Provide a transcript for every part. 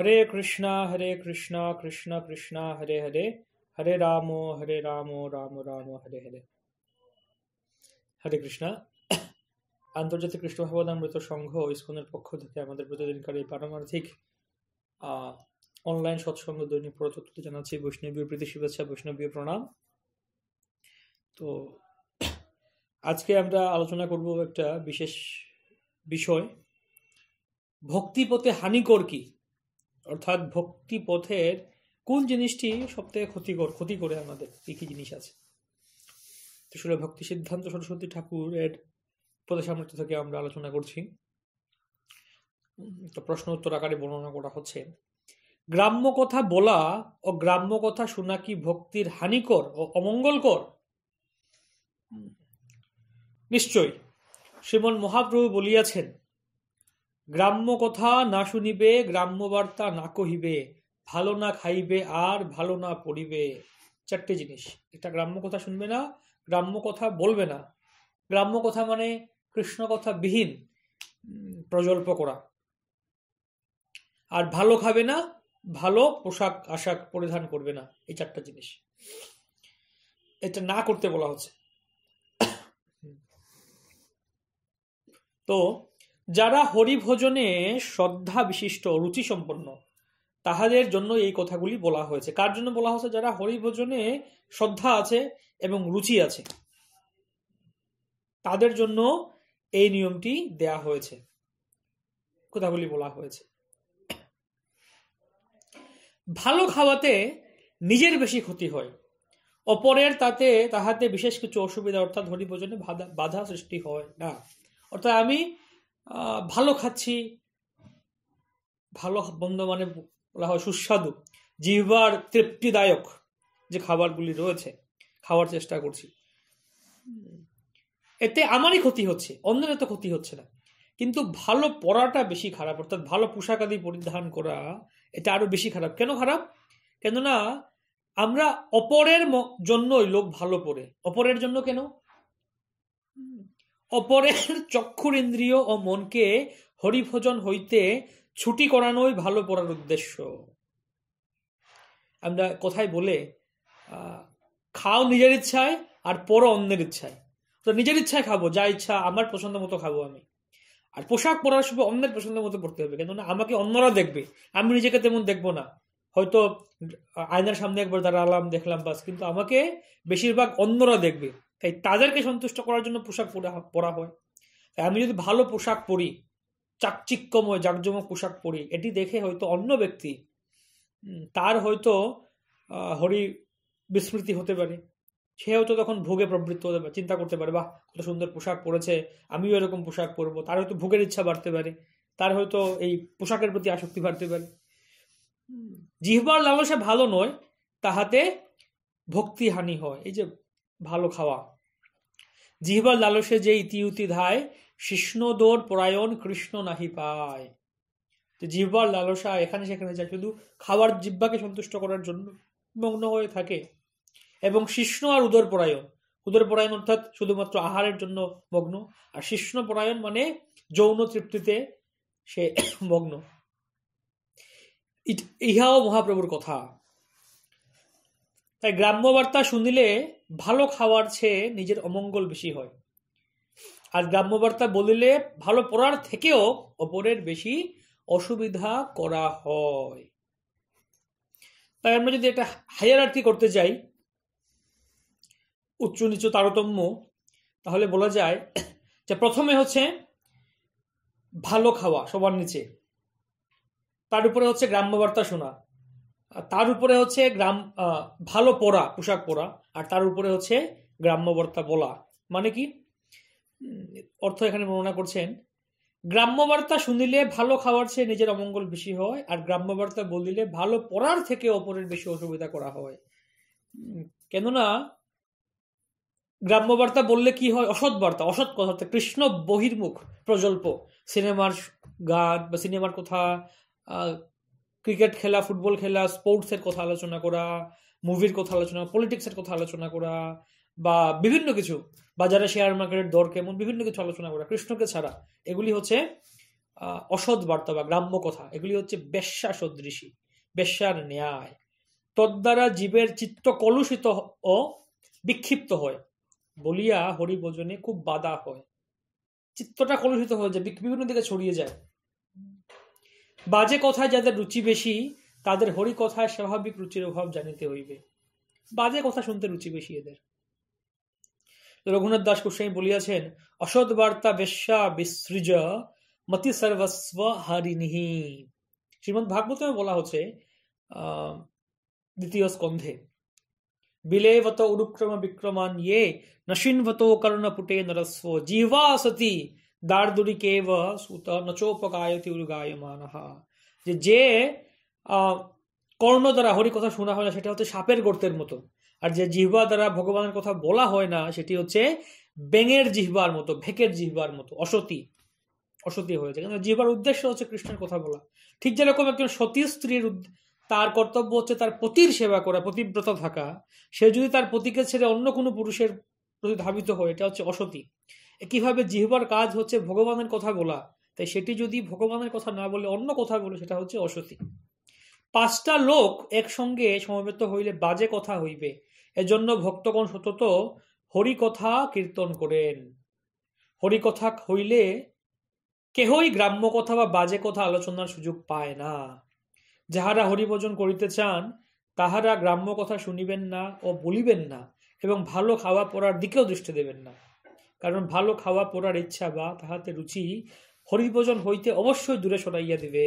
हरे कृष्णा कृष्ण कृष्ण हरे हरे हरे रामो राम राम हरे हरे। হরে কৃষ্ণা। আন্তর্জাতিক কৃষ্ণ ভাবনামৃত সংঘ ইসকনের পক্ষ থেকে আমাদের প্রতিদিনকার এই পারমার্থিক অনলাইন সৎসঙ্গ দৈনিক প্রযুক্তি জানাচ্ছি বৈষ্ণবীয় প্রীতি শুভেচ্ছা, বৈষ্ণবীয় প্রণাম। তো আজকে আমরা আলোচনা করব একটা বিশেষ বিষয়, ভক্তিপথে হানিকর কি, অর্থাৎ ভক্তি পথের কোন জিনিসটি সবথেকে ক্ষতি করে আমাদের, কি কি জিনিস আছে। তো আসলে ভক্তি সিদ্ধান্ত সরস্বতী ঠাকুরের উপদেশামৃত থেকে আমরা আলোচনা করছি। তো প্রশ্ন উত্তর আকারে বর্ণনা করা হচ্ছে, গ্রাম্য কথা বলা ও গ্রাম্য কথা শোনা কি ভক্তির হানিকর ও অমঙ্গলকর? নিশ্চয়। শ্রীমন মহাপ্রভু বলিয়াছেন, গ্রাম্য কথা না শুনিবে, গ্রাম্য বার্তা না কহিবে, ভালো না খাইবে আর ভালো না পড়িবে। চারটে জিনিস। একটা গ্রাম্য কথা শুনবে না, গ্রাম্য কথা বলবে না। গ্রাম্য কথা মানে কৃষ্ণ কথা বিহীন প্রজল্প করা। আর ভালো খাবে না, ভালো পোশাক আশাক পরিধান করবে না। এই চারটা জিনিস এটা না করতে বলা হচ্ছে। তো যারা হরিভোজনে শ্রদ্ধা বিশিষ্ট রুচি সম্পন্ন তাহাদের জন্য এই কথাগুলি বলা হয়েছে। কার জন্য বলা হয়েছে? যারা হরিভোজনে শ্রদ্ধা আছে এবং রুচি আছে তাদের জন্য এই নিয়মটি দেয়া হয়েছে, কথাগুলি বলা হয়েছে। ভালো খাওয়াতে নিজের বেশি ক্ষতি হয়, অপরের তাহাতে বিশেষ কিছু অসুবিধা অর্থাৎ হরিভোজনে বাধা সৃষ্টি হয় না। অর্থাৎ আমি ভালো খাচ্ছি, ভালো বন্ধ মানে বলা হয় সুস্বাদু, জিহ্বার তৃপ্তিদায়ক যে খাবারগুলি রয়েছে খাওয়ার চেষ্টা করছি, এতে আমারই ক্ষতি হচ্ছে, অন্যের এত ক্ষতি হচ্ছে না। কিন্তু ভালো পরাটা বেশি খারাপ, অর্থাৎ ভালো পোশাক আদি পরিধান করা এটা আরো বেশি খারাপ। কেন খারাপ? কেননা আমরা অপরের জন্যই লোক ভালো পড়ে। অপরের জন্য কেন? অপরের চক্ষুর ইন্দ্রিয় ও মনকে হরিভোজন হইতে ছুটি করানোই ভালো পড়ার উদ্দেশ্য। আমরা কথায় বলে খাও নিজের ইচ্ছায় আর পড়ো অন্যের ইচ্ছায়। তো নিজের ইচ্ছায় খাবো, যা ইচ্ছা আমার পছন্দ মতো খাবো আমি। আর পোশাক পরার সময় অন্যের পছন্দ মতো পড়তে হবে, কেননা আমাকে অন্যরা দেখবে, আমি নিজেকে তেমন দেখবো না। হয়তো আয়নার সামনে একবার দাঁড়ালাম, দেখলাম বাস, কিন্তু আমাকে বেশিরভাগ অন্যরা দেখবে। তাই তাদেরকে সন্তুষ্ট করার জন্য পোশাক পরা হয়। তাই আমি যদি ভালো পোশাক পরি, চাকচিক্যময় জাকজমক পোশাক পরি, এটি দেখে হয়তো অন্য ব্যক্তি তার হয়তো হরি বিস্মৃতি হতে পারে, সে হয়তো তখন ভোগে প্রবৃত্ত হতে পারে, চিন্তা করতে পারে বাহ কত সুন্দর পোশাক পরেছে, আমিও এরকম পোশাক পরবো। তার হয়তো ভোগের ইচ্ছা বাড়তে পারে, তার হয়তো এই পোশাকের প্রতি আসক্তি বাড়তে পারে। জিহ্বার লালসা ভালো নয়, তাহাতে ভক্তি হানি হয়। এই যে ভালো খাওয়া, জিহ্বার লালসে যে ইতিউতি ধায়, শিষ্ণদোর পরায়ণ কৃষ্ণ নাহি পায়। জিহ্বার লালসা এখানে সেখানে যায়, শুধু খাবার জিহ্বাকে সন্তুষ্ট করার জন্য মগ্ন হয়ে থাকে। এবং শিষ্ণ আর উদরপরায়ণ, উদরপরায়ণ অর্থাৎ শুধুমাত্র আহারের জন্য মগ্ন, আর শিষ্ণ পরায়ণ মানে যৌন তৃপ্তিতে সে মগ্ন। ইহাও মহাপ্রভুর কথা। তাই গ্রাম্য বার্তা শুনিলে ভালো খাওয়ার চেয়ে নিজের অমঙ্গল বেশি হয়, আর গ্রাম্য বার্তা বলিলে ভালো পড়ার থেকেও অপরের বেশি অসুবিধা করা হয়। তাই আমরা যদি একটা হায়ারার্কি করতে যাই, উচ্চ নিচু তারতম্য, তাহলে বলা যায় যে প্রথমে হচ্ছে ভালো খাওয়া সবার নিচে, তার উপরে হচ্ছে গ্রাম্য বার্তা শোনা, তার উপরে হচ্ছে ভালো পড়া, পোশাক পরা, আর তার উপরে হচ্ছে গ্রাম্য বার্তা বলা। মানে কি অর্থ এখানে বর্ণনা করছেন, গ্রাম্য বার্তা শুনিলে ভালো খাওয়ার চেয়ে নিজের অমঙ্গল বেশি হয়, আর গ্রাম্য বার্তা বলিলে ভালো পড়ার থেকে অপরের বেশি অসুবিধা করা হয়। কেননা গ্রাম্য বার্তা বললে কি হয়? অসৎ বার্তা, অসৎ কথা, কৃষ্ণ বহির্মুখ প্রজল্প, সিনেমার গান বা সিনেমার কথা, ক্রিকেট খেলা, ফুটবল খেলা, স্পোর্টসের কথা আলোচনা করা, মুভির কথা আলোচনা, পলিটিক্সের কথা আলোচনা করা, বা বিভিন্ন কিছু, বাজারে শেয়ার মার্কেটের দর কেমন, বিভিন্ন কিছু আলোচনা করা কৃষ্ণকে ছাড়া, এগুলি হচ্ছে অসৎ বার্তা বা গ্রাম্য কথা, এগুলি হচ্ছে বেশ্যা সদৃশী, বেশ্যার ন্যায়। তদ্বারা জীবের চিত্ত কলুষিত ও বিক্ষিপ্ত হয় বলিয়া হরিভজনে খুব বাধা হয়। চিত্তটা কলুষিত হয়ে যায়, বিভিন্ন দিকে ছড়িয়ে যায়। বাজে কথায় যাদের রুচি বেশি, তাদের হরি কথায় স্বাভাবিক রুচির অভাব জানিতে হইবে। বাজে কথা শুনতে রুচি বেশি এদের। রঘুনাথ দাস গোস্বামী বলিয়াছেন, অসৎ বার্তা বেশ্যা বিসৃজ মতি সর্বস্ব হারিনিহি। শ্রীমদ ভাগবতে বলা হচ্ছে দ্বিতীয় স্কন্ধে, বিলেবত উরুক্রম বিক্রমান ইয়ে নশিনভতো কর্ণপুটে নরস্ব জিহ্বা সতি দার্দুরিকেব সুত নচোপগায়তি উর্গায়মানঃ। যে কর্ণ দ্বারা হরি কথা শোনা হয় না সেটা হচ্ছে সাপের গর্তের মতো, আর যে জিহ্বা দ্বারা ভগবানের কথা বলা হয় না সেটি হচ্ছে ব্যাঙের জিহ্বার মতো, ভেকের জিহ্বার মতো, অসতী হয়েছে। কিন্তু জিহ্বার উদ্দেশ্য হচ্ছে কৃষ্ণের কথা বলা। ঠিক যেরকম একজন সতী স্ত্রীর তার কর্তব্য হচ্ছে তার পতির সেবা করা, পতিব্রত থাকা, সে যদি তার পতিকে ছেড়ে অন্য কোনো পুরুষের প্রতি ধাবিত হয়, এটা হচ্ছে অসতী। একইভাবে জিহ্বার কাজ হচ্ছে ভগবানের কথা বলা, তাই সেটি যদি ভগবানের কথা না বলে অন্য কথা বলে সেটা হচ্ছে অসতী। 5টা লোক একসঙ্গে সমবেত হইলে বাজে কথা হইবে, এজন্য ভক্তগণ সতত হরি কথা কীর্তন করেন। হরি কথা হইলে কেহই গ্রাম্য কথা বা বাজে কথা আলোচনার সুযোগ পায় না। যাহারা হরিভজন করিতে চান তাহারা গ্রাম্য কথা শুনিবেন না ও বলিবেন না, এবং ভালো খাওয়া পড়ার দিকেও দৃষ্টি দেবেন না। কারণ ভালো খাওয়া পড়ার ইচ্ছা বা তাহাতে রুচি হরিভজন হইতে অবশ্যই দূরে সরাইয়া দিবে।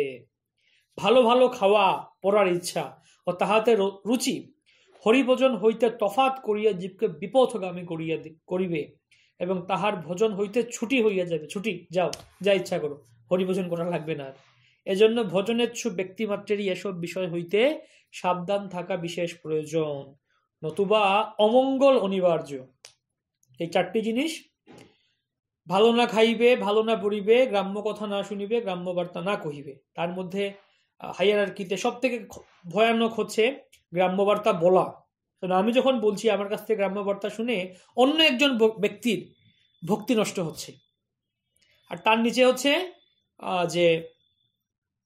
ভালো ভালো খাওয়া পড়ার ইচ্ছা ও তাহাতে রুচি হরিভজন হইতে তফাত করিয়া জীবকে বিপথগামী করিবে, এবং তাহার ভজন হইতে ছুটি হইয়া যাবে। ছুটি, যাও, যা ইচ্ছা করো, হরিভজন করা লাগবে না। এজন্য ভজনেচ্ছু ব্যক্তিমাত্রেরই এসব বিষয় হইতে সাবধান থাকা বিশেষ প্রয়োজন, নতুবা অমঙ্গল অনিবার্য। এই 4টি জিনিস, ভালো না খাইবে, ভালো না পড়িবে, গ্রাম্য কথা না শুনিবে, গ্রাম্য বার্তা না কহিবে। তার মধ্যে হায়ারার্কিতে সব থেকে ভয়ানক হচ্ছে গ্রাম্য বার্তা বলা। আমি যখন বলছি আমার কাছ থেকে গ্রাম্য বার্তা শুনে অন্য একজন ব্যক্তির ভক্তি নষ্ট হচ্ছে। আর তার নিচে হচ্ছে যে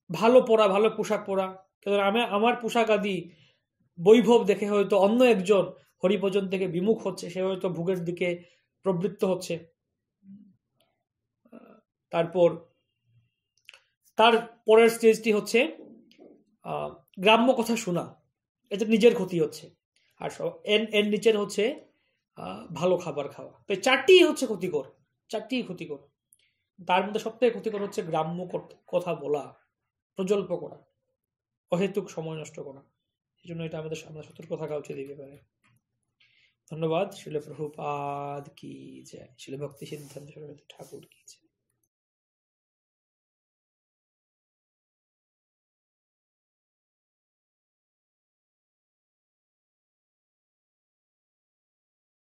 ভালো পড়া, ভালো পোশাক পরা। আমার পোশাক আদি বৈভব দেখে হয়তো অন্য একজন হরিভজন থেকে বিমুখ হচ্ছে, সে হয়তো ভোগের দিকে প্রবৃত্ত হচ্ছে। তারপর তার পরের স্টেজটি হচ্ছে গ্রাম্য কথা শোনা, এতে নিজের ক্ষতি হচ্ছে। আর এর নিচের হচ্ছে ভালো খাবার খাওয়া। তো 4টি হচ্ছে ক্ষতিকর, 4টি ক্ষতিকর। তার মধ্যে সবথেকে ক্ষতিকর হচ্ছে গ্রাম্য কথা বলা, প্রজল্প করা, অহেতুক সময় নষ্ট করা। এই জন্য এটা আমাদের সামনে সতর্ক থাকা উচিত এই ব্যাপারে। ধন্যবাদ। শিল প্রভুপাদ কি জয়। শিল ভক্তি সিদ্ধান্ত সরস্বতী ঠাকুর কি জয়।